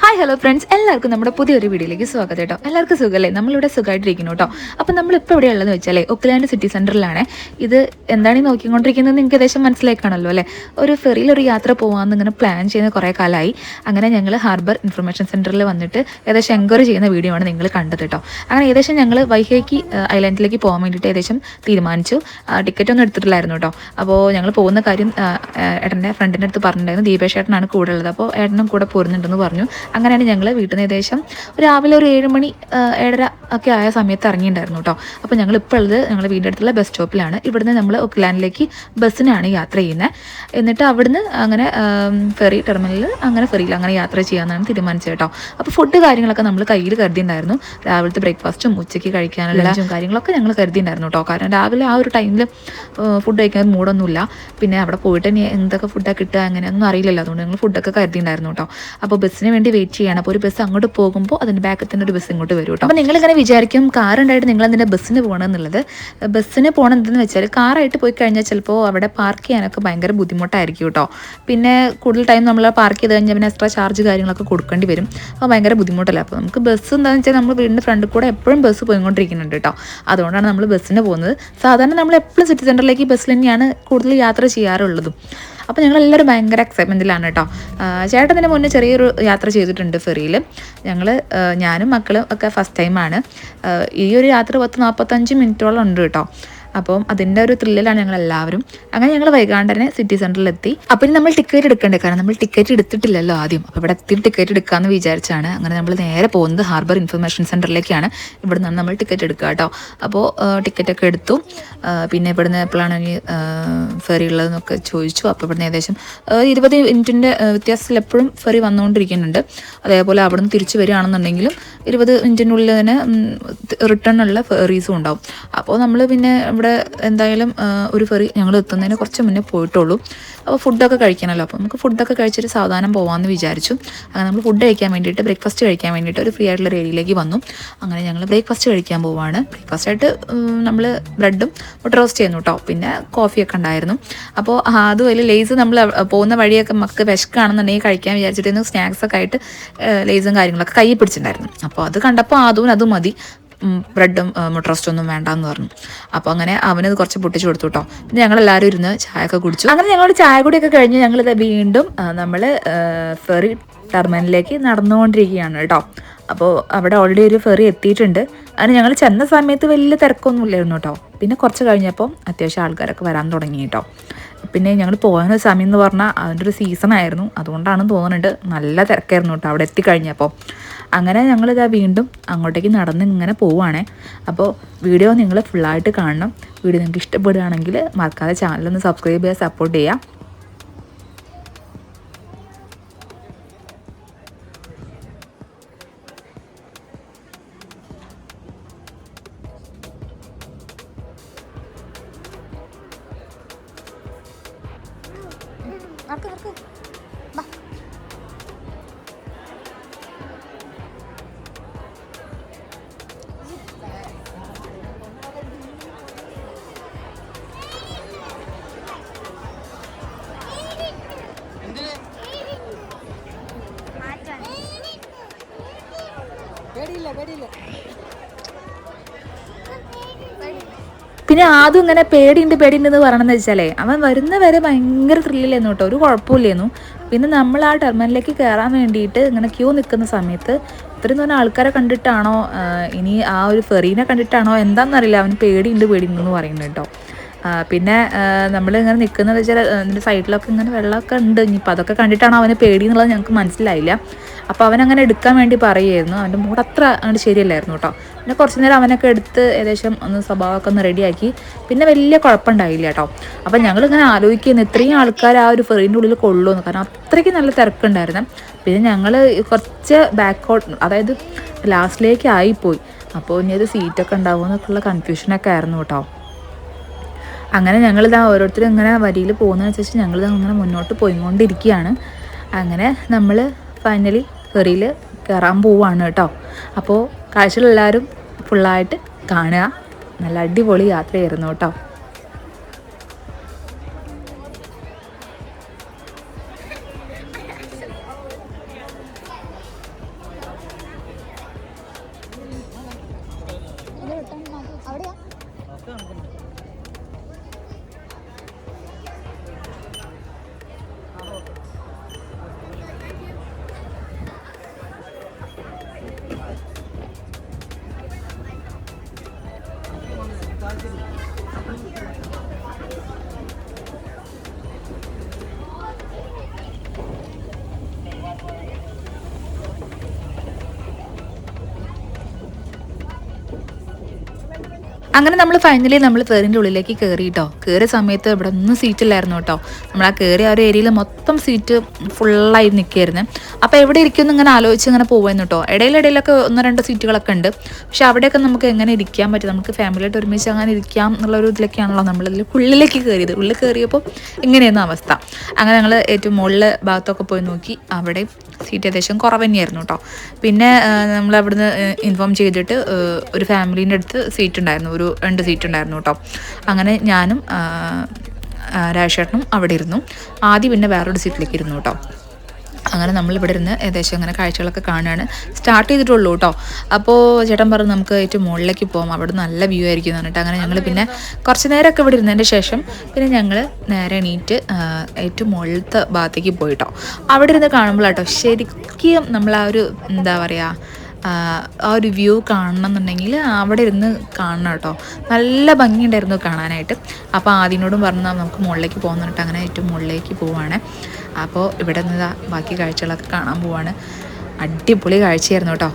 Hi hello friends, എല്ലാവർക്കും നമ്മുടെ പുതിയൊരു വീഡിയോയിലേക്ക് സ്വാഗതം കേട്ടോ. എല്ലാവർക്കും സുഖമല്ലേ? നമ്മളിവിടെ സുഖമായിട്ടിരിക്കുന്നു കേട്ടോ. അപ്പം നമ്മളിപ്പോൾ ഇവിടെ ഉള്ളതെന്ന് വെച്ചാൽ ഒക്ലാൻഡ് സിറ്റി സെൻറ്ററിലാണ്. ഇത് എന്താണ് ഈ നോക്കിക്കൊണ്ടിരിക്കുന്നത് നിങ്ങൾക്ക് ഏകദേശം മനസ്സിലാക്കണമല്ലോ അല്ലേ? ഒരു ഫെറിയിലൊരു യാത്ര പോകാമെന്ന് ഇങ്ങനെ പ്ലാൻ ചെയ്യുന്ന കുറേ കാലമായി. അങ്ങനെ ഞങ്ങൾ ഹാർബർ ഇൻഫർമേഷൻ സെൻറ്ററിൽ വന്നിട്ട് ഏകദേശം എൻക്വയറി ചെയ്യുന്ന വീഡിയോ ആണ് നിങ്ങൾ കണ്ടത് കേട്ടോ. അങ്ങനെ ഏകദേശം ഞങ്ങൾ വൈഹേക്കി ഐലൻഡിലേക്ക് പോകാൻ വേണ്ടിയിട്ട് ഏകദേശം തീരുമാനിച്ചു. ടിക്കറ്റ് ഒന്നും എടുത്തിട്ടില്ലായിരുന്നു കേട്ടോ. അപ്പോൾ ഞങ്ങൾ പോകുന്ന കാര്യം ഏട്ടൻ്റെ ഫ്രണ്ടിൻ്റെ അടുത്ത് പറഞ്ഞിട്ടുണ്ടായിരുന്നു. ദീപേഷ് ഏട്ടനാണ് കൂടെ ഉള്ളത്. അപ്പോൾ ഏട്ടനും കൂടെ പോരുന്നുണ്ടെന്ന് പറഞ്ഞു. അങ്ങനെയാണ് ഞങ്ങൾ വീട്ടിൽ നിന്ന് ഏകദേശം രാവിലെ ഒരു 7 മണി 7:30 ഒക്കെ ആയ സമയത്ത് ഇറങ്ങിയിട്ടുണ്ടായിരുന്നു കേട്ടോ. അപ്പോൾ ഞങ്ങളിപ്പോൾ ഉള്ളത് ഞങ്ങളുടെ വീടിൻ്റെ അടുത്തുള്ള ബസ് സ്റ്റോപ്പിലാണ്. ഇവിടുന്ന് നമ്മൾ ഒക്ലാൻഡിലേക്ക് ബസ്സിനാണ് യാത്ര ചെയ്യുന്നത്. എന്നിട്ട് അവിടുന്ന് അങ്ങനെ ഫെറി ടെർമിനലിൽ ഫെറിയിൽ അങ്ങനെ യാത്ര ചെയ്യാമെന്നാണ് തീരുമാനിച്ചത് കേട്ടോ. അപ്പോൾ ഫുഡ് കാര്യങ്ങളൊക്കെ നമ്മൾ കയ്യിൽ കരുതിയിട്ടുണ്ടായിരുന്നു. രാവിലത്തെ ബ്രേക്ക്ഫാസ്റ്റും ഉച്ചയ്ക്ക് കഴിക്കാനുള്ള ലഞ്ചും കാര്യങ്ങളൊക്കെ ഞങ്ങൾ കരുതിയിട്ടുണ്ടായിരുന്നു കേട്ടോ. കാരണം രാവിലെ ആ ഒരു ടൈമിൽ ഫുഡ് കഴിക്കാൻ മൂടൊന്നുമില്ല. പിന്നെ അവിടെ പോയിട്ട് ഇനി എന്തൊക്കെ ഫുഡൊക്കെ കിട്ടുക അങ്ങനെയൊന്നും അറിയില്ലല്ലോ. അതുകൊണ്ട് ഞങ്ങൾ ഫുഡൊക്കെ കരുതിയിട്ടുണ്ടായിരുന്നു കേട്ടോ. അപ്പോൾ ബസ്സിന് വേണ്ടി വെയിറ്റ് ചെയ്യണം. അപ്പോൾ ഒരു ബസ് അങ്ങോട്ട് പോകുമ്പോൾ അതിൻ്റെ ബാക്കിൽ തന്നെ ഒരു ബസ് ഇങ്ങോട്ട് വരും കേട്ടോ. അപ്പോൾ നിങ്ങളിങ്ങനെ വിചാരിക്കും കാറുണ്ടായിട്ട് നിങ്ങൾ എന്തിനാ ബസ്സിന് പോകണം എന്നുള്ളത്. ബസ്സിന് പോകണം എന്തെന്ന് വെച്ചാൽ കാറായിട്ട് പോയി കഴിഞ്ഞാൽ ചിലപ്പോൾ അവിടെ പാർക്ക് ചെയ്യാനൊക്കെ ഭയങ്കര ബുദ്ധിമുട്ടായിരിക്കും കേട്ടോ. പിന്നെ കൂടുതൽ ടൈം നമ്മൾ പാർക്ക് ചെയ്ത് കഴിഞ്ഞാൽ പിന്നെ എക്സ്ട്രാ ചാർജ് കാര്യങ്ങളൊക്കെ കൊടുക്കേണ്ടി വരും. അപ്പോൾ ഭയങ്കര ബുദ്ധിമുട്ടല്ല. അപ്പോൾ നമുക്ക് ബസ് എന്താണെന്ന് വെച്ചാൽ നമ്മൾ വീടിൻ്റെ ഫ്രണ്ടിൽ കൂടെ എപ്പോഴും ബസ് പോയിക്കൊണ്ടിരിക്കുന്നുണ്ട് കേട്ടോ. അതുകൊണ്ടാണ് നമ്മൾ ബസ്സിന് പോകുന്നത്. സാധാരണ നമ്മൾ എപ്പോഴും സിറ്റി സെൻറ്ററിലേക്ക് ബസ്സിൽ തന്നെയാണ് കൂടുതൽ യാത്ര ചെയ്യാറുള്ളതും. അപ്പോൾ ഞങ്ങളെല്ലാവരും ഭയങ്കര എക്സൈറ്റ്മെൻറ്റിലാണ് കേട്ടോ. ചേട്ടൻ മുന്നേ ചെറിയൊരു യാത്ര ചെയ്തിട്ടുണ്ട് ഫെറിയിൽ. ഞാനും മക്കളും ഒക്കെ ഫസ്റ്റ് ടൈമാണ്. ഈ ഒരു യാത്ര 45 മിനിറ്റോളം ഉണ്ട് കേട്ടോ. അപ്പം അതിൻ്റെ ഒരു ത്രില്ലിലാണ് ഞങ്ങൾ എല്ലാവരും. അങ്ങനെ ഞങ്ങൾ വൈകാണ്ട് തന്നെ സിറ്റി സെൻറ്ററിലെത്തി. അപ്പം നമ്മൾ ടിക്കറ്റ് എടുക്കണ്ടേ, കാരണം നമ്മൾ ടിക്കറ്റ് എടുത്തിട്ടില്ലല്ലോ ആദ്യം. അപ്പോൾ ഇവിടെ എത്തി ടിക്കറ്റ് എടുക്കാമെന്ന് വിചാരിച്ചാണ്. അങ്ങനെ നമ്മൾ നേരെ പോകുന്നത് ഹാർബർ ഇൻഫർമേഷൻ സെൻറ്ററിലേക്കാണ്. ഇവിടെ നിന്നാണ് നമ്മൾ ടിക്കറ്റ് എടുക്കുക കേട്ടോ. അപ്പോൾ ടിക്കറ്റൊക്കെ എടുത്തു. പിന്നെ ഇവിടുന്ന് എപ്പോഴാണ് ഇനി ഫെറി ഉള്ളതെന്നൊക്കെ ചോദിച്ചു. അപ്പോൾ ഇവിടുന്ന് ഏകദേശം 20 മിനിറ്റിൻ്റെ വ്യത്യാസത്തിൽ എപ്പോഴും ഫെറി വന്നുകൊണ്ടിരിക്കുന്നുണ്ട്. അതേപോലെ അവിടെ നിന്ന് തിരിച്ച് വരികയാണെന്നുണ്ടെങ്കിലും 20 മിനിറ്റിനുള്ളിൽ തന്നെ റിട്ടേൺ ഉള്ള ഫെറീസും ഉണ്ടാവും. അപ്പോൾ നമ്മൾ പിന്നെ ഇവിടെ എന്തായാലും ഒരു ഫെറി ഞങ്ങൾ എത്തുന്നതിന് കുറച്ച് മുന്നേ പോയിട്ടുള്ളൂ. അപ്പോൾ ഫുഡൊക്കെ കഴിക്കണമല്ലോ. അപ്പോൾ നമുക്ക് ഫുഡൊക്കെ കഴിച്ചിട്ട് സാവധാനം പോകാമെന്ന് വിചാരിച്ചു. അങ്ങനെ നമ്മൾ ഫുഡ് കഴിക്കാൻ വേണ്ടിയിട്ട് ബ്രേക്ക്ഫാസ്റ്റ് കഴിക്കാൻ വേണ്ടിയിട്ട് ഒരു ഫ്രീ ആയിട്ടുള്ള ഏരിയയിലേക്ക് വന്നു. അങ്ങനെ ഞങ്ങൾ ബ്രേക്ക്ഫാസ്റ്റ് കഴിക്കാൻ പോവുകയാണ്. ബ്രേക്ക്ഫാസ്റ്റായിട്ട് നമ്മൾ ബ്രെഡും മുട്ട റോസ്റ്റ് ചെയ്യുന്നു കേട്ടോ. പിന്നെ കോഫിയൊക്കെ ഉണ്ടായിരുന്നു. അപ്പോൾ അതുപോലെ ലേസ് നമ്മൾ പോകുന്ന വഴിയൊക്കെ നമുക്ക് വിശക്കാണെന്നുണ്ടെങ്കിൽ കഴിക്കാൻ വിചാരിച്ചിട്ട് സ്നാക്സൊക്കെ ആയിട്ട് ലേസും കാര്യങ്ങളൊക്കെ കയ്യിൽ പിടിച്ചിട്ടുണ്ടായിരുന്നു. അപ്പോൾ അത് കണ്ടപ്പോൾ അത് മതി, ബ്രെഡും മുട്ട റോസ്റ്റൊന്നും വേണ്ടാന്ന് പറഞ്ഞു. അപ്പോൾ അങ്ങനെ അവനത് കുറച്ച് പൊട്ടിച്ചു കൊടുത്തു കേട്ടോ. പിന്നെ ഞങ്ങളെല്ലാവരും ഇരുന്ന് ചായയൊക്കെ കുടിച്ചു. അങ്ങനെ ഞങ്ങൾ ചായ കൂടിയൊക്കെ കഴിഞ്ഞ് ഞങ്ങളിത് വീണ്ടും നമ്മൾ ഫെറി ടെർമിനലിലേക്ക് നടന്നുകൊണ്ടിരിക്കുകയാണ് കേട്ടോ. അപ്പോൾ അവിടെ ഓൾറെഡി ഒരു ഫെറി എത്തിയിട്ടുണ്ട്. അതിന് ഞങ്ങൾ ചെന്ന സമയത്ത് വലിയ തിരക്കൊന്നും ഇല്ലായിരുന്നു കേട്ടോ. പിന്നെ കുറച്ച് കഴിഞ്ഞപ്പോൾ അത്യാവശ്യം ആൾക്കാരൊക്കെ വരാൻ തുടങ്ങി കേട്ടോ. പിന്നെ ഞങ്ങൾ പോകുന്ന സമയം എന്ന് പറഞ്ഞാൽ അതിൻ്റെ ഒരു സീസണായിരുന്നു. അതുകൊണ്ടാണെന്ന് തോന്നുന്നുണ്ട് നല്ല തിരക്കായിരുന്നു കേട്ടോ അവിടെ എത്തിക്കഴിഞ്ഞപ്പോൾ. അങ്ങനെ ഞങ്ങളിതാ വീണ്ടും അങ്ങോട്ടേക്ക് നടന്ന് ഇങ്ങനെ പോവുകയാണേ. അപ്പോൾ വീഡിയോ നിങ്ങൾ ഫുള്ളായിട്ട് കാണണം. വീഡിയോ നിങ്ങൾക്ക് ഇഷ്ടപ്പെടുകയാണെങ്കിൽ മറക്കാതെ ചാനലൊന്ന് സബ്സ്ക്രൈബ് ചെയ്യാൻ സപ്പോർട്ട് ചെയ്യാം. പിന്നെ ആദ്യം ഇങ്ങനെ പേടിയുണ്ട് എന്ന് പറയണമെന്ന് വെച്ചാലേ അവൻ വരുന്ന വരെ ഭയങ്കര ത്രില്ലിലായിരുന്നു കേട്ടോ. ഒരു കുഴപ്പമില്ലായിരുന്നു. പിന്നെ നമ്മൾ ആ ടെർമിനലിലേക്ക് കയറാൻ വേണ്ടിയിട്ട് ഇങ്ങനെ ക്യൂ നിൽക്കുന്ന സമയത്ത് ഇത്രയും തോന്നെ ആൾക്കാരെ കണ്ടിട്ടാണോ ഇനി ആ ഒരു ഫെറീനെ കണ്ടിട്ടാണോ എന്താണെന്നറിയില്ല, അവന് പേടിയുണ്ടെന്ന് പറയുന്നത് കേട്ടോ. പിന്നെ നമ്മളിങ്ങനെ നിൽക്കുന്നത് വെച്ചാൽ അതിൻ്റെ സൈഡിലൊക്കെ ഇങ്ങനെ വെള്ളമൊക്കെ ഉണ്ട്. ഇനിയിപ്പോൾ അതൊക്കെ കണ്ടിട്ടാണോ അവന് പേടി എന്നുള്ളത് ഞങ്ങൾക്ക് മനസ്സിലായില്ല. അപ്പോൾ അവനങ്ങനെ എടുക്കാൻ വേണ്ടി പറയുമായിരുന്നു. അവൻ്റെ മൂഡ് അത്ര അങ്ങോട്ട് ശരിയല്ലായിരുന്നു കേട്ടോ. പിന്നെ കുറച്ച് നേരം അവനൊക്കെ എടുത്ത് ഏകദേശം ഒന്ന് സ്വഭാവമൊക്കെ ഒന്ന് റെഡിയാക്കി. പിന്നെ വലിയ കുഴപ്പമുണ്ടായില്ല കേട്ടോ. അപ്പം ഞങ്ങളിങ്ങനെ ആലോചിക്കുന്നു ഇത്രയും ആൾക്കാർ ആ ഒരു ഫെറീൻ്റെ ഉള്ളിൽ കൊള്ളുമെന്ന്. കാരണം അത്രയ്ക്ക് നല്ല തിരക്കുണ്ടായിരുന്നു. പിന്നെ ഞങ്ങൾ കുറച്ച് ബാക്കോട്ട്, അതായത് ലാസ്റ്റിലേക്ക് ആയിപ്പോയി. അപ്പോൾ ഇനി അത് സീറ്റൊക്കെ ഉണ്ടാവുമെന്നൊക്കെയുള്ള കൺഫ്യൂഷനൊക്കെ ആയിരുന്നു കേട്ടോ. അങ്ങനെ ഞങ്ങളിതാ ഓരോരുത്തരും ഇങ്ങനെ വരിയിൽ പോകുന്നതനുസരിച്ച് ഞങ്ങളിത് അങ്ങനെ മുന്നോട്ട് പോയിക്കൊണ്ടിരിക്കുകയാണ്. അങ്ങനെ നമ്മൾ ഫൈനലി ഫെറിയിൽ കയറാൻ പോവുകയാണ് കേട്ടോ. അപ്പോൾ കാഴ്ചകളെല്ലാവരും ഫുള്ളായിട്ട് കാണുക. നല്ല അടിപൊളി യാത്രയായിരുന്നു കേട്ടോ. അങ്ങനെ നമ്മൾ ഫൈനലി നമ്മൾ ഫെറിൻ്റെ ഉള്ളിലേക്ക് കയറി കേട്ടോ. കയറിയ സമയത്ത് ഇവിടെ ഒന്നും സീറ്റില്ലായിരുന്നു കേട്ടോ. നമ്മൾ ആ കയറിയ ആ ഒരു ഏരിയയിൽ മൊത്തം സീറ്റ് ഫുള്ളായി നിൽക്കുകയായിരുന്നു. അപ്പോൾ എവിടെ ഇരിക്കുമെന്ന് ഇങ്ങനെ ആലോചിച്ച് ഇങ്ങനെ പോകുമായിരുന്നു കേട്ടോ. ഇടയിലിടയിലൊക്കെ 1-2 സീറ്റുകളൊക്കെ ഉണ്ട്. പക്ഷെ അവിടെയൊക്കെ നമുക്ക് എങ്ങനെ ഇരിക്കാൻ പറ്റും, നമുക്ക് ഫാമിലിയായിട്ട് ഒരുമിച്ച് അങ്ങനെ ഇരിക്കാം എന്നുള്ളൊരു ഇതിലൊക്കെയാണല്ലോ നമ്മളിതിൽ ഉള്ളിലേക്ക് കയറിയത്. ഉള്ളിൽ കയറിയപ്പോൾ ഇങ്ങനെയായിരുന്നു അവസ്ഥ. അങ്ങനെ ഞങ്ങൾ ഏറ്റവും മുകളിൽ ഭാഗത്തൊക്കെ പോയി നോക്കി. അവിടെ സീറ്റ് ഏകദേശം കുറവ് തന്നെയായിരുന്നു കേട്ടോ. പിന്നെ നമ്മൾ അവിടുന്ന് ഇൻഫോം ചെയ്തിട്ട് ഒരു ഫാമിലീൻ്റെ അടുത്ത് സീറ്റ് ഉണ്ടായിരുന്നു, ഒരു 2 സീറ്റ് ഉണ്ടായിരുന്നു കേട്ടോ. അങ്ങനെ ഞാനും രാജേട്ടനും അവിടെ ഇരുന്നു. ആദ്യം പിന്നെ വേറൊരു സീറ്റിലേക്ക് ഇരുന്നു കേട്ടോ. അങ്ങനെ നമ്മളിവിടെ ഇരുന്ന് ഏകദേശം അങ്ങനെ കാഴ്ചകളൊക്കെ കാണുകയാണ്. സ്റ്റാർട്ട് ചെയ്തിട്ടുള്ളൂ കേട്ടോ. അപ്പോൾ ചേട്ടൻ പറഞ്ഞു നമുക്ക് ഏറ്റവും മുകളിലേക്ക് പോകാം, അവിടെ നല്ല വ്യൂ ആയിരിക്കും എന്ന് പറഞ്ഞിട്ട്. അങ്ങനെ ഞങ്ങൾ പിന്നെ കുറച്ച് നേരമൊക്കെ ഇവിടെ ഇരുന്നതിൻ്റെ ശേഷം പിന്നെ ഞങ്ങൾ നേരെ എണീറ്റ് ഏറ്റവും മുകളിലത്തെ ഭാഗത്തേക്ക് പോയിട്ടോ. അവിടെ ഇരുന്ന് കാണുമ്പോഴാട്ടോ ശരിക്കും നമ്മൾ ആ ഒരു എന്താ പറയുക, ആ ഒരു വ്യൂ കാണണം എന്നുണ്ടെങ്കിൽ അവിടെ ഇരുന്ന് കാണണം കേട്ടോ. നല്ല ഭംഗിയുണ്ടായിരുന്നു കാണാനായിട്ട്. അപ്പോൾ ആദ്യനോടും പറഞ്ഞാൽ നമുക്ക് മുകളിലേക്ക് പോകുന്നിട്ട് അങ്ങനെ ഏറ്റവും മുകളിലേക്ക് പോവുകയാണ്. അപ്പോൾ ഇവിടെ നിന്ന് ബാക്കി കാഴ്ചകളൊക്കെ കാണാൻ പോവാണ്. അടിപൊളി കാഴ്ചയായിരുന്നു കേട്ടോ.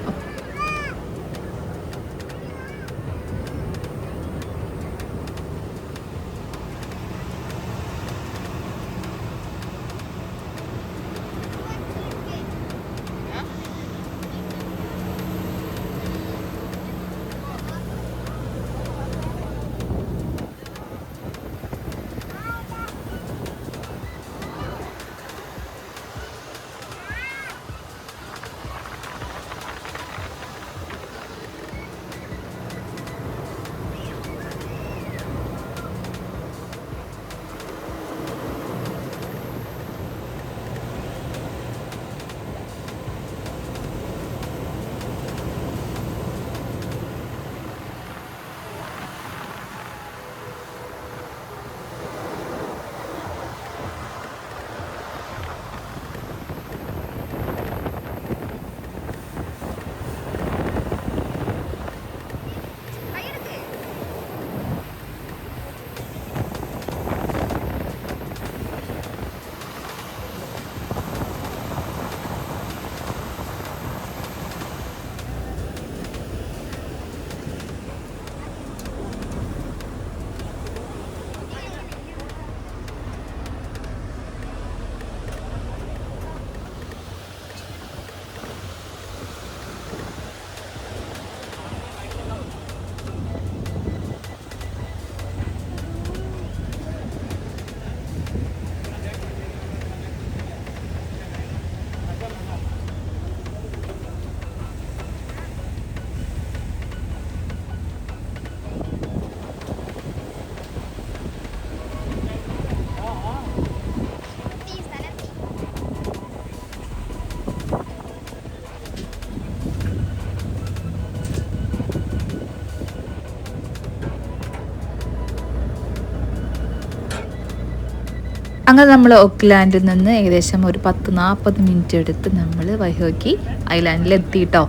അങ്ങനെ നമ്മൾ ഓക്ലാൻഡിൽ നിന്ന് ഏകദേശം ഒരു 10-40 മിനിറ്റ് എടുത്ത് നമ്മൾ വൈഹോക്കി ഐലാൻഡിൽ എത്തിയിട്ടോ.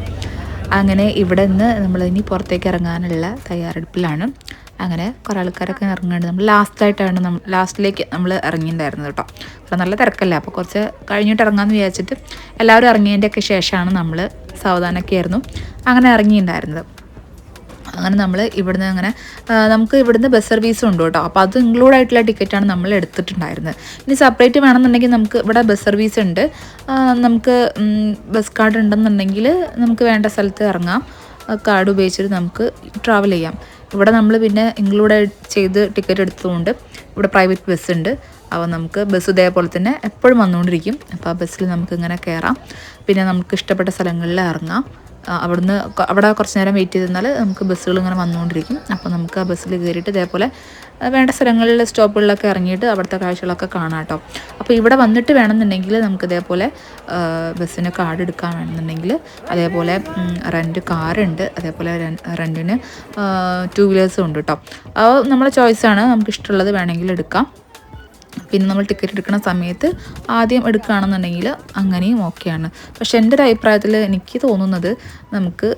അങ്ങനെ ഇവിടെ നിന്ന് നമ്മൾ ഇനി പുറത്തേക്ക് ഇറങ്ങാനുള്ള തയ്യാറെടുപ്പിലാണ്. അങ്ങനെ കുറേ ആൾക്കാരൊക്കെ ഇറങ്ങുന്നുണ്ട്. നമ്മൾ ലാസ്റ്റിലേക്ക് നമ്മൾ ഇറങ്ങിയിട്ടുണ്ടായിരുന്നത് കേട്ടോ. അപ്പോൾ നല്ല തിരക്കല്ല, അപ്പോൾ കുറച്ച് കഴിഞ്ഞിട്ട് ഇറങ്ങാമെന്ന് വിചാരിച്ചിട്ട് എല്ലാവരും ഇറങ്ങിയതിൻ്റെയൊക്കെ ശേഷമാണ് നമ്മൾ സാവധാനമൊക്കെ ആയിരുന്നു അങ്ങനെ ഇറങ്ങിയിട്ടുണ്ടായിരുന്നത്. അങ്ങനെ നമ്മൾ ഇവിടുന്ന് അങ്ങനെ നമുക്ക് ഇവിടുന്ന് ബസ് സർവീസും ഉണ്ട് കേട്ടോ. അപ്പോൾ അത് ഇൻക്ലൂഡ് ആയിട്ടുള്ള ടിക്കറ്റാണ് നമ്മൾ എടുത്തിട്ടുണ്ടായിരുന്നത്. ഇനി സെപ്പറേറ്റ് വേണമെന്നുണ്ടെങ്കിൽ നമുക്ക് ഇവിടെ ബസ് സർവീസ് ഉണ്ട്. നമുക്ക് ബസ് കാർഡ് ഉണ്ടെന്നുണ്ടെങ്കിൽ നമുക്ക് വേണ്ട സ്ഥലത്ത് ഇറങ്ങാം. കാർഡ് ഉപയോഗിച്ചിട്ട് നമുക്ക് ട്രാവൽ ചെയ്യാം. ഇവിടെ നമ്മൾ പിന്നെ ഇൻക്ലൂഡ് ചെയ്ത് ടിക്കറ്റ് എടുത്തുകൊണ്ട് ഇവിടെ പ്രൈവറ്റ് ബസ് ഉണ്ട്. അപ്പോൾ നമുക്ക് ബസ് ഇതേപോലെ തന്നെ എപ്പോഴും വന്നുകൊണ്ടിരിക്കും. അപ്പോൾ ആ ബസ്സിൽ നമുക്ക് ഇങ്ങനെ കയറാം. പിന്നെ നമുക്ക് ഇഷ്ടപ്പെട്ട സ്ഥലങ്ങളിൽ ഇറങ്ങാം. അവിടെ കുറച്ച് നേരം വെയിറ്റ് ചെയ്തിരുന്നാൽ നമുക്ക് ബസ്സുകൾ ഇങ്ങനെ വന്നുകൊണ്ടിരിക്കും. അപ്പോൾ നമുക്ക് ആ ബസ്സിൽ കയറിയിട്ട് ഇതേപോലെ വേണ്ട സ്ഥലങ്ങളിൽ സ്റ്റോപ്പുകളിലൊക്കെ ഇറങ്ങിയിട്ട് അവിടുത്തെ കാഴ്ചകളൊക്കെ കാണാം കേട്ടോ. അപ്പോൾ ഇവിടെ വന്നിട്ട് വേണമെന്നുണ്ടെങ്കിൽ നമുക്ക് ഇതേപോലെ ബസ്സിന് കാർഡ് എടുക്കാൻ വേണമെന്നുണ്ടെങ്കിൽ അതേപോലെ റെൻറ്റ് കാറുണ്ട്, അതേപോലെ റെൻറ്റിന് 2 വീലേഴ്സും ഉണ്ട് കേട്ടോ. അത് നമ്മളെ ചോയ്സാണ്, നമുക്ക് ഇഷ്ടമുള്ളത് വേണമെങ്കിൽ എടുക്കാം. പിന്നെ നമ്മൾ ടിക്കറ്റ് എടുക്കുന്ന സമയത്ത് ആദ്യം എടുക്കുകയാണെന്നുണ്ടെങ്കിൽ അങ്ങനെയും ഓക്കെയാണ്. പക്ഷെ എൻ്റെ ഒരു അഭിപ്രായത്തിൽ എനിക്ക് തോന്നുന്നത് നമുക്ക്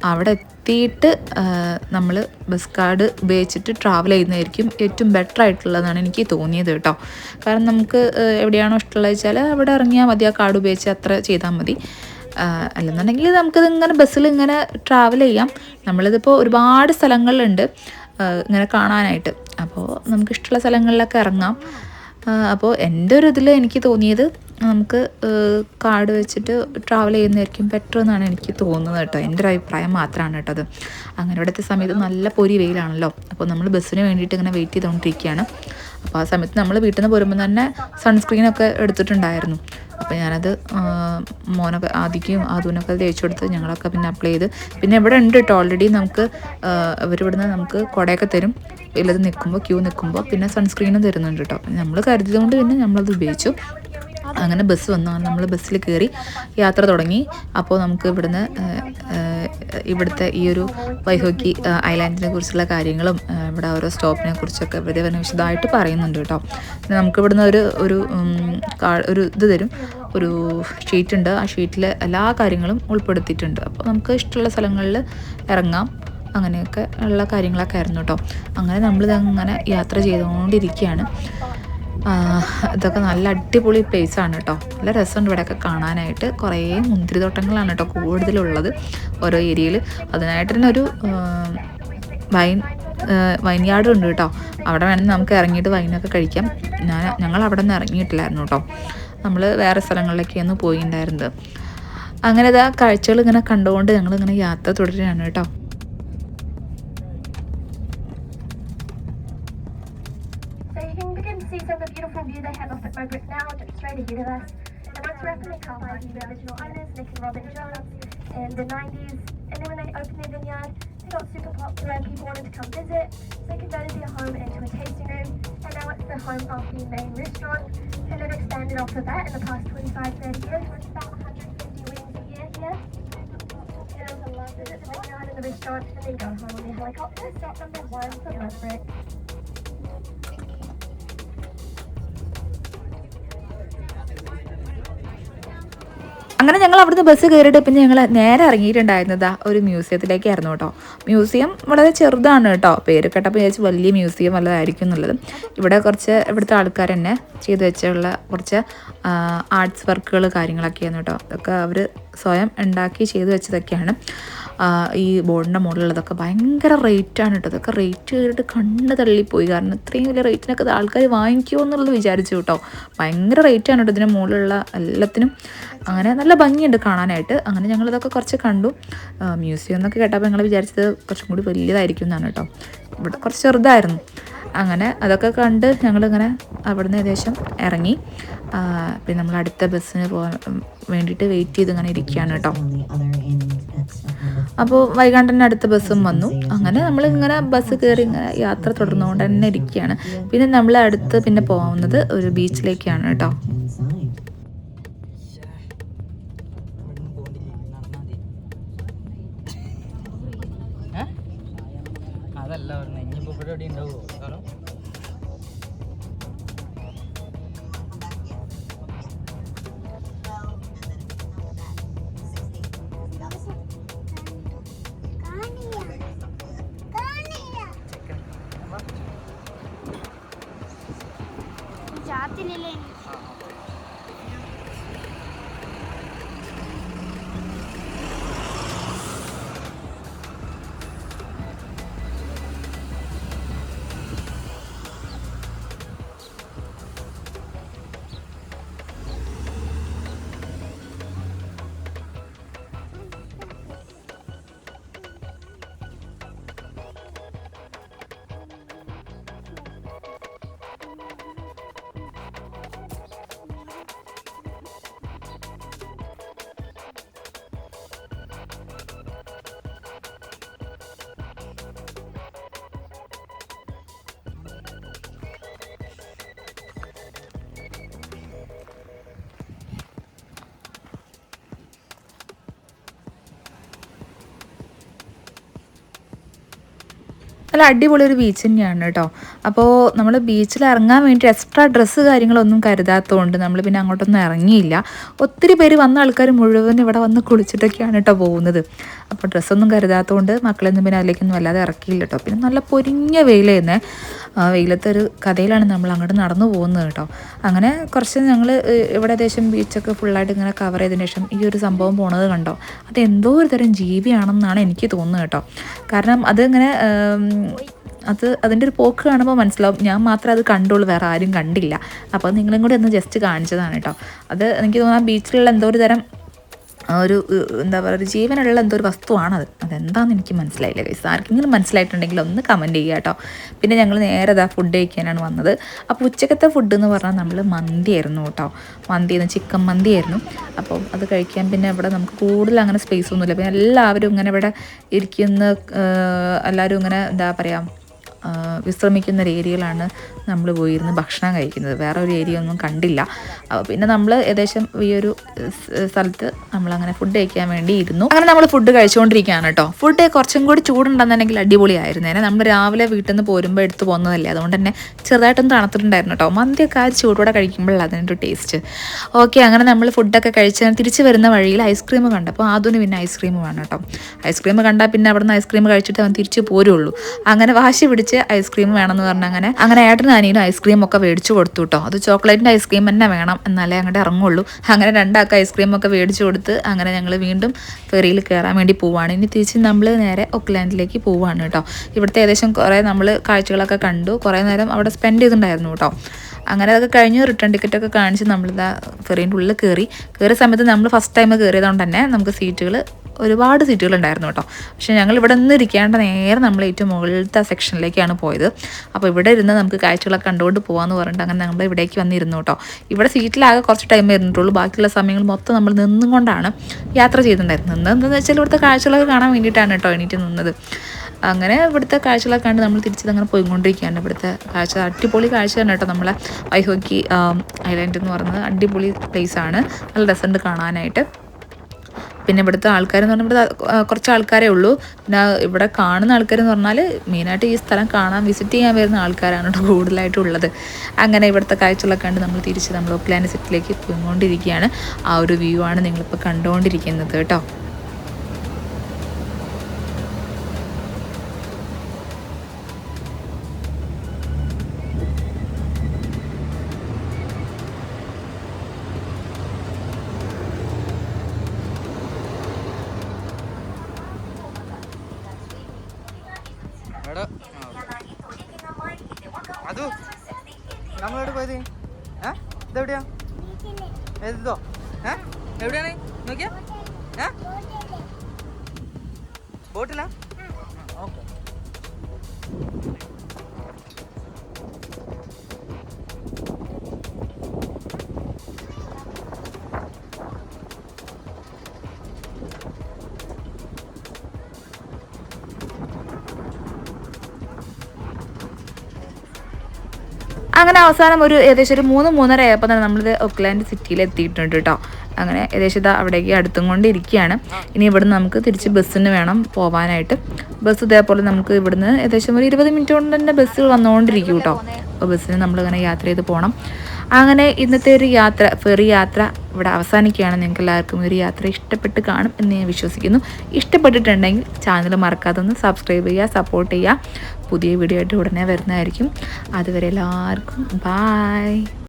അവിടെ എത്തിയിട്ട് നമ്മൾ ബസ് കാർഡ് ഉപയോഗിച്ചിട്ട് ട്രാവൽ ചെയ്യുന്നതായിരിക്കും ഏറ്റവും ബെറ്റർ ആയിട്ടുള്ളതാണ് എനിക്ക് തോന്നിയത് കേട്ടോ. കാരണം നമുക്ക് എവിടെയാണോ ഇഷ്ടമുള്ളത് വെച്ചാൽ അവിടെ ഇറങ്ങിയാൽ മതി, ആ കാർഡ് ഉപയോഗിച്ച് അത്ര ചെയ്താൽ മതി. അല്ലെന്നുണ്ടെങ്കിൽ നമുക്കിത് ഇങ്ങനെ ബസ്സിൽ ഇങ്ങനെ ട്രാവൽ ചെയ്യാം. നമ്മളിതിപ്പോൾ ഒരുപാട് സ്ഥലങ്ങളുണ്ട്. ഇങ്ങനെ കാണാനായിട്ട്. അപ്പോൾ നമുക്കിഷ്ടമുള്ള സ്ഥലങ്ങളിലൊക്കെ ഇറങ്ങാം. അപ്പോൾ എൻ്റെ ഒരു ഇതിൽ എനിക്ക് തോന്നിയത് നമുക്ക് കാർഡ് വെച്ചിട്ട് ട്രാവൽ ചെയ്യുന്നതായിരിക്കും ബെറ്റർ എന്നാണ് എനിക്ക് തോന്നുന്നത് കേട്ടോ. എൻ്റെ ഒരു അഭിപ്രായം മാത്രമാണ് കേട്ടോ അത്. അങ്ങനെ ഇവിടുത്തെ സമയത്ത് നല്ല പൊരി വെയിലാണല്ലോ. അപ്പോൾ നമ്മൾ ബസ്സിന് വേണ്ടിയിട്ട് ഇങ്ങനെ വെയിറ്റ് ചെയ്തുകൊണ്ടിരിക്കുകയാണ്. അപ്പോൾ ആ സമയത്ത് നമ്മൾ വീട്ടിൽ നിന്ന് പോരുമ്പോൾ തന്നെ സൺസ്ക്രീനൊക്കെ എടുത്തിട്ടുണ്ടായിരുന്നു. അപ്പോൾ ഞാനത് മോനൊക്കെ ആദിക്കും ആദൂനൊക്കെ തേച്ച് കൊടുത്ത് ഞങ്ങളൊക്കെ പിന്നെ അപ്ലൈ ചെയ്ത്. പിന്നെ ഇവിടെ ഉണ്ട് കേട്ടോ ഓൾറെഡി നമുക്ക് ഇവരിവിടുന്ന് നമുക്ക് കുടയൊക്കെ തരും. ഇല്ലത് നിൽക്കുമ്പോൾ ക്യൂ നിൽക്കുമ്പോൾ പിന്നെ സൺസ്ക്രീനും തരുന്നുണ്ട് കേട്ടോ. നമ്മൾ കരുതിയതുകൊണ്ട് പിന്നെ നമ്മളത് ഉപയോഗിച്ചു. അങ്ങനെ ബസ് വന്നു. നമ്മൾ ബസ്സിൽ കയറി യാത്ര തുടങ്ങി. അപ്പോൾ നമുക്ക് ഇവിടുത്തെ ഈ ഒരു വൈഹോക്കി ഐലാൻഡിനെ കുറിച്ചുള്ള കാര്യങ്ങളും ഇവിടെ ഓരോ സ്റ്റോപ്പിനെ കുറിച്ചൊക്കെ ഇവർ വിശദമായിട്ട് പറയുന്നുണ്ട് കേട്ടോ. പിന്നെ നമുക്ക് ഇവിടുന്ന് ഒരു ഇത് തരും, ഒരു ഷീറ്റുണ്ട്. ആ ഷീറ്റിൽ എല്ലാ കാര്യങ്ങളും ഉൾപ്പെടുത്തിയിട്ടുണ്ട്. അപ്പോൾ നമുക്ക് ഇഷ്ടമുള്ള സ്ഥലങ്ങളിൽ ഇറങ്ങാം. അങ്ങനെയൊക്കെ ഉള്ള കാര്യങ്ങളൊക്കെ ആയിരുന്നു കേട്ടോ. അങ്ങനെ നമ്മളിതങ്ങനെ യാത്ര ചെയ്തുകൊണ്ടിരിക്കുകയാണ്. ഇതൊക്കെ നല്ല അടിപൊളി പ്ലേസാണ് കേട്ടോ. നല്ല രസമുണ്ട് ഇവിടെയൊക്കെ കാണാനായിട്ട്. കുറേ മുന്തിരിത്തോട്ടങ്ങളാണ് കേട്ടോ കൂടുതലുള്ളത് ഓരോ ഏരിയയിൽ. അതിനായിട്ട് തന്നെ ഒരു വൈൻയാർഡ് ഉണ്ട് കേട്ടോ. അവിടെ വേണമെങ്കിൽ നമുക്ക് ഇറങ്ങിയിട്ട് വൈനൊക്കെ കഴിക്കാം. ഞങ്ങൾ അവിടെ നിന്ന് ഇറങ്ങിയിട്ടില്ലായിരുന്നു കേട്ടോ. നമ്മൾ വേറെ സ്ഥലങ്ങളിലേക്കാണ് പോയിട്ടുണ്ടായിരുന്നത്. അങ്ങനെ ഇതാ കാഴ്ചകൾ ഇങ്ങനെ കണ്ടുകൊണ്ട് ഞങ്ങളിങ്ങനെ യാത്ര തുടരുകയാണ് കേട്ടോ. View they have off at Margaret now, just straight ahead of us. And once we're up in the car park, the original owners, Nick and Robin Jones, in the 90s. And then when they opened their vineyard, they got super popular and people wanted to come visit. So they converted their home into a tasting room. And now it's the home of the main restaurant. And they've expanded off of that in the past 25-30 years. We're about 150 wings a year here. And I love visit the vineyard and the restaurant and then go home on the helicopter. Stop number 1 for Margaret. അങ്ങനെ ഞങ്ങൾ അവിടുന്ന് bus കയറിയിട്ട് പിന്നെ ഞങ്ങൾ നേരെ ഇറങ്ങിയിട്ടുണ്ടായിരുന്നത് ഒരു മ്യൂസിയത്തിലേക്കായിരുന്നു കേട്ടോ. Museum വളരെ ചെറുതാണ് കേട്ടോ. പേര് കേട്ടപ്പോൾ വിചാരിച്ച് വലിയ മ്യൂസിയം വല്ലതായിരിക്കും എന്നുള്ളത്. ഇവിടുത്തെ ആൾക്കാർ തന്നെ ചെയ്തു വെച്ചുള്ള കുറച്ച് ആർട്സ് വർക്കുകൾ കാര്യങ്ങളൊക്കെയായിരുന്നു കേട്ടോ. അതൊക്കെ അവർ സ്വയം ഉണ്ടാക്കി ചെയ്തു വെച്ചതൊക്കെയാണ്. ഈ ബോർഡിൻ്റെ മുകളിലുള്ളതൊക്കെ ഭയങ്കര റേറ്റാണ് കേട്ടോ. അതൊക്കെ റേറ്റ് കേട്ടിട്ട് കണ്ണ് തള്ളിപ്പോയി. കാരണം ഇത്രയും വലിയ റേറ്റിനൊക്കെ ആൾക്കാർ വാങ്ങിക്കുമോ എന്നുള്ളത് വിചാരിച്ചു കേട്ടോ. ഭയങ്കര റേറ്റാണ് കേട്ടോ ഇതിൻ്റെ മുകളിലുള്ള എല്ലാത്തിനും. അങ്ങനെ നല്ല ഭംഗിയുണ്ട് കാണാനായിട്ട്. അങ്ങനെ ഞങ്ങളിതൊക്കെ കുറച്ച് കണ്ടു. മ്യൂസിയം എന്നൊക്കെ കേട്ടപ്പോൾ ഞങ്ങൾ വിചാരിച്ചത് കുറച്ചും കൂടി വലിയതായിരിക്കും എന്നാണ് കേട്ടോ. ഇവിടെ കുറച്ച് ചെറുതായിരുന്നു. അങ്ങനെ അതൊക്കെ കണ്ട് ഞങ്ങളിങ്ങനെ അവിടെ നിന്ന് ഏകദേശം ഇറങ്ങി. പിന്നെ നമ്മൾ അടുത്ത ബസ്സിന് പോകാൻ വേണ്ടിയിട്ട് വെയിറ്റ് ചെയ്ത് ഇങ്ങനെ ഇരിക്കുകയാണ് കേട്ടോ. അപ്പോൾ വൈകാണ്ട് തന്നെ അടുത്ത ബസ്സും വന്നു. അങ്ങനെ നമ്മളിങ്ങനെ ബസ് കയറി ഇങ്ങനെ യാത്ര തുടർന്നുകൊണ്ട് തന്നെ ഇരിക്കുകയാണ്. പിന്നെ നമ്മൾ പിന്നെ പോകുന്നത് ഒരു ബീച്ചിലേക്കാണ് കേട്ടോ. അതല്ല പറഞ്ഞ ഇനിയിപ്പോൾ ഇവിടെ എവിടെ ഉണ്ടാവുമോ കാരണം जाते നല്ല അടിപൊളി ഒരു ബീച്ച് തന്നെയാണ് കേട്ടോ. അപ്പോൾ നമ്മൾ ബീച്ചിൽ ഇറങ്ങാൻ വേണ്ടി എക്സ്ട്രാ ഡ്രസ്സ് കാര്യങ്ങളൊന്നും കരുതാത്തതുകൊണ്ട് നമ്മൾ പിന്നെ അങ്ങോട്ടൊന്നും ഇറങ്ങിയില്ല. ഒത്തിരി പേര് വന്ന ആൾക്കാർ മുഴുവൻ ഇവിടെ വന്ന് കുളിച്ചിട്ടൊക്കെയാണ് കേട്ടോ പോകുന്നത്. അപ്പോൾ ഡ്രസ്സൊന്നും കരുതാത്തതുകൊണ്ട് മക്കളൊന്നും പിന്നെ അതിലേക്കൊന്നും വല്ലാതെ ഇറക്കിയില്ല കേട്ടോ. പിന്നെ നല്ല പൊരിഞ്ഞ വെയിലായിരുന്നേ. വെയിലത്തെ ഒരു കഥയിലാണ് നമ്മൾ അങ്ങോട്ട് നടന്നു പോകുന്നത് കേട്ടോ. അങ്ങനെ കുറച്ച് ഞങ്ങൾ ഇവിടെ ഏകദേശം ബീച്ചൊക്കെ ഫുള്ളായിട്ട് ഇങ്ങനെ കവർ ചെയ്തതിന് ശേഷം ഈ ഒരു സംഭവം പോണത് കണ്ടോ. അതെന്തോ ഒരു തരം ജീവിയാണെന്നാണ് എനിക്ക് തോന്നുന്നത് കേട്ടോ. കാരണം അതിങ്ങനെ അതിൻ്റെ ഒരു പോക്ക് കാണുമ്പോൾ മനസ്സിലാവും. ഞാൻ മാത്രമേ അത് കണ്ടുള്ളൂ, വേറെ ആരും കണ്ടില്ല. അപ്പോൾ നിങ്ങളും കൂടി ഒന്ന് ജസ്റ്റ് കാണിച്ചതാണ് കേട്ടോ. അത് എനിക്ക് തോന്നുന്നു ബീച്ചിലുള്ള എന്തോ ഒരു തരം ഒരു എന്താ പറയുക, ഒരു ജീവനുള്ള എന്തോ ഒരു വസ്തുവാണത്. അതെന്താണെന്ന് എനിക്ക് മനസ്സിലായില്ല ഗൈസ്. ആർക്കെങ്കിലും മനസ്സിലായിട്ടുണ്ടെങ്കിൽ ഒന്ന് കമൻറ്റ് ചെയ്യുക കേട്ടോ. പിന്നെ ഞങ്ങൾ നേരെ ഫുഡ് കഴിക്കാനാണ് വന്നത്. അപ്പോൾ ഉച്ചക്കത്തെ ഫുഡ് എന്ന് പറഞ്ഞാൽ നമ്മൾ മന്തിയായിരുന്നു കേട്ടോ. മന്തിയായിരുന്നു, ചിക്കൻ മന്തിയായിരുന്നു. അപ്പോൾ അത് കഴിക്കാൻ പിന്നെ ഇവിടെ നമുക്ക് കൂടുതൽ അങ്ങനെ സ്പേസ് ഒന്നുമില്ല. പിന്നെ എല്ലാവരും ഇങ്ങനെ ഇവിടെ ഇരിക്കുന്ന എല്ലാവരും ഇങ്ങനെ എന്താ പറയുക, വിശ്രമിക്കുന്ന ഒരു ഏരിയയിലാണ് നമ്മൾ പോയിരുന്ന് ഭക്ഷണം കഴിക്കുന്നത്. വേറെ ഒരു ഏരിയ ഒന്നും കണ്ടില്ല. പിന്നെ നമ്മൾ ഏകദേശം ഈ ഒരു സ്ഥലത്ത് നമ്മളങ്ങനെ ഫുഡ് കഴിക്കാൻ വേണ്ടി ഇരുന്നു. അങ്ങനെ നമ്മൾ ഫുഡ് കഴിച്ചുകൊണ്ടിരിക്കുകയാണ് കേട്ടോ. ഫുഡ് കുറച്ചും കൂടി ചൂടുണ്ടെന്നുണ്ടെങ്കിൽ അടിപൊളിയായിരുന്നേനെ. നമ്മൾ രാവിലെ വീട്ടിൽ നിന്ന് പോരുമ്പോൾ എടുത്ത് പോകുന്നതല്ലേ, അതുകൊണ്ട് തന്നെ ചെറുതായിട്ടൊന്നും തണുത്തിട്ടുണ്ടായിരുന്നു കേട്ടോ. മന്തിയൊക്കെ ആ ചൂടോടെ കഴിക്കുമ്പോഴല്ല അതിൻ്റെ ടേസ്റ്റ്. ഓക്കെ, അങ്ങനെ നമ്മൾ ഫുഡൊക്കെ കഴിച്ച് തിരിച്ച് വരുന്ന വഴിയിൽ ഐസ്ക്രീം കണ്ടപ്പോൾ അതിന് പിന്നെ ഐസ്ക്രീം വേണം കേട്ടോ. ഐസ്ക്രീം കണ്ടാൽ പിന്നെ അവിടെ നിന്ന് ഐസ്ക്രീം കഴിച്ചിട്ട് അവൻ തിരിച്ച് പോരുള്ളൂ. അങ്ങനെ വാശി പിടിച്ച് ഐസ്ക്രീം വേണമെന്ന് പറഞ്ഞാൽ അങ്ങനെ ഏട്ടനും അനിയനും ഐസ്ക്രീം ഒക്കെ മേടിച്ചു കൊടുത്തു കേട്ടോ. അത് ചോക്ലേറ്റിൻ്റെ ഐസ്ക്രീം തന്നെ വേണം, എന്നാലേ അങ്ങോട്ട് ഇറങ്ങുള്ളൂ. അങ്ങനെ രണ്ടാൾക്ക് ഐസ്ക്രീം ഒക്കെ മേടിച്ചു കൊടുത്ത് അങ്ങനെ ഞങ്ങൾ വീണ്ടും ഫെറിയിൽ കയറാൻ വേണ്ടി പോവുകയാണ്. ഇനി തിരിച്ച് നമ്മൾ നേരെ ഓക്ലാൻഡിലേക്ക് പോവുകയാണ് കേട്ടോ. ഇവിടുത്തെ ഏകദേശം കുറേ നമ്മൾ കാഴ്ചകളൊക്കെ കണ്ടു, കുറേ നേരം അവിടെ സ്പെൻഡ് ചെയ്തിട്ടുണ്ടായിരുന്നു കേട്ടോ. അങ്ങനെ അതൊക്കെ കഴിഞ്ഞ് റിട്ടേൺ ടിക്കറ്റൊക്കെ കാണിച്ച് നമ്മളിതാ ഫെറീൻ്റെ ഉള്ളിൽ കയറിയ സമയത്ത് നമ്മൾ ഫസ്റ്റ് ടൈം കയറിയതുകൊണ്ട് തന്നെ നമുക്ക് ഒരുപാട് സീറ്റുകളുണ്ടായിരുന്നു കേട്ടോ. പക്ഷേ ഞങ്ങൾ ഇവിടെ നിന്ന് ഇരിക്കാണ്ട് നേരെ നമ്മൾ ഏറ്റവും മുകളിലത്തെ സെക്ഷനിലേക്കാണ് പോയത്. അപ്പോൾ ഇവിടെ ഇരുന്ന് നമുക്ക് കാഴ്ചകളൊക്കെ കണ്ടുകൊണ്ട് പോകാമെന്ന് പറഞ്ഞിട്ട് അങ്ങനെ നമ്മൾ ഇവിടേക്ക് വന്നിരുന്നു കേട്ടോ. ഇവിടെ സീറ്റിലാകെ കുറച്ച് ടൈം ഇരുന്നിട്ടുള്ളൂ, ബാക്കിയുള്ള സമയങ്ങൾ മൊത്തം നമ്മൾ നിന്നും കൊണ്ടാണ് യാത്ര ചെയ്തിട്ടുണ്ടായിരുന്നത്. എന്താണെന്ന് വെച്ചാൽ ഇവിടുത്തെ കാഴ്ചകളൊക്കെ കാണാൻ വേണ്ടിയിട്ടാണ് കേട്ടോ എണീറ്റ് നിന്നത്. അങ്ങനെ ഇവിടുത്തെ കാഴ്ചകളൊക്കെ കണ്ട് നമ്മൾ തിരിച്ചത് അങ്ങനെ പോയിക്കൊണ്ടിരിക്കുകയാണ്. ഇവിടുത്തെ കാഴ്ച അടിപൊളി കാഴ്ചയാണ് കേട്ടോ. നമ്മളെ വൈഹോക്കി ഐലൻഡ് എന്ന് പറയുന്നത് അടിപൊളി പ്ലേസാണ്, നല്ല രസമുണ്ട് കാണാനായിട്ട്. പിന്നെ ഇവിടുത്തെ ആൾക്കാരെന്ന് പറഞ്ഞാൽ ഇവിടെ കുറച്ച് ആൾക്കാരേ ഉള്ളൂ. പിന്നെ ഇവിടെ കാണുന്ന ആൾക്കാരെന്ന് പറഞ്ഞാൽ മെയിനായിട്ട് ഈ സ്ഥലം കാണാൻ വിസിറ്റ് ചെയ്യാൻ വരുന്ന ആൾക്കാരാണ് കേട്ടോ കൂടുതലായിട്ടുള്ളത്. അങ്ങനെ ഇവിടുത്തെ കാഴ്ചകളൊക്കെ കണ്ട് നമ്മൾ തിരിച്ച് ഓക്ലാൻഡ് സിറ്റിയിലേക്ക് പോയിക്കൊണ്ടിരിക്കുകയാണ്. ആ ഒരു വ്യൂ ആണ് നിങ്ങളിപ്പോൾ കണ്ടുകൊണ്ടിരിക്കുന്നത് കേട്ടോ. അത് നമ്മളെവിടെ പോയത്? ഇതെവിടെയാ? ഏതോ എവിടെയാണ് നോക്കിയാ? ബോട്ടിലാ? ഓക്കെ. അങ്ങനെ അവസാനം ഏകദേശം ഒരു 3-3:30 ആയപ്പോൾ തന്നെ നമ്മളിത് ഓക്ലാൻഡ് സിറ്റിയിൽ എത്തിയിട്ടുണ്ട് കേട്ടോ. അങ്ങനെ ഏകദേശം അവിടേക്ക് അടുത്തും കൊണ്ടിരിക്കുകയാണ്. ഇനി ഇവിടുന്ന് നമുക്ക് തിരിച്ച് ബസ്സിന് വേണം പോകാനായിട്ട്. ബസ് ഇതേപോലെ നമുക്ക് ഇവിടുന്ന് ഏകദേശം ഒരു 20 മിനിറ്റ് കൊണ്ട് തന്നെ ബസ് വന്നുകൊണ്ടിരിക്കും കേട്ടോ. അപ്പോൾ ബസ്സിന് നമ്മളിങ്ങനെ യാത്ര ചെയ്ത് പോകണം. അങ്ങനെ ഇന്നത്തെ ഒരു ഫെറി യാത്ര ഇവിടെ അവസാനിക്കുകയാണ്. നിങ്ങൾക്ക് എല്ലാവർക്കും ഒരു യാത്ര ഇഷ്ടപ്പെട്ട് കാണും എന്ന് ഞാൻ വിശ്വസിക്കുന്നു. ഇഷ്ടപ്പെട്ടിട്ടുണ്ടെങ്കിൽ ചാനൽ മറക്കാതെ ഒന്ന് സബ്സ്ക്രൈബ് ചെയ്യുക, സപ്പോർട്ട് ചെയ്യുക. പുതിയ വീഡിയോ ആയിട്ട് ഉടനെ വരുന്നതായിരിക്കും. അതുവരെ എല്ലാവർക്കും ബായ്.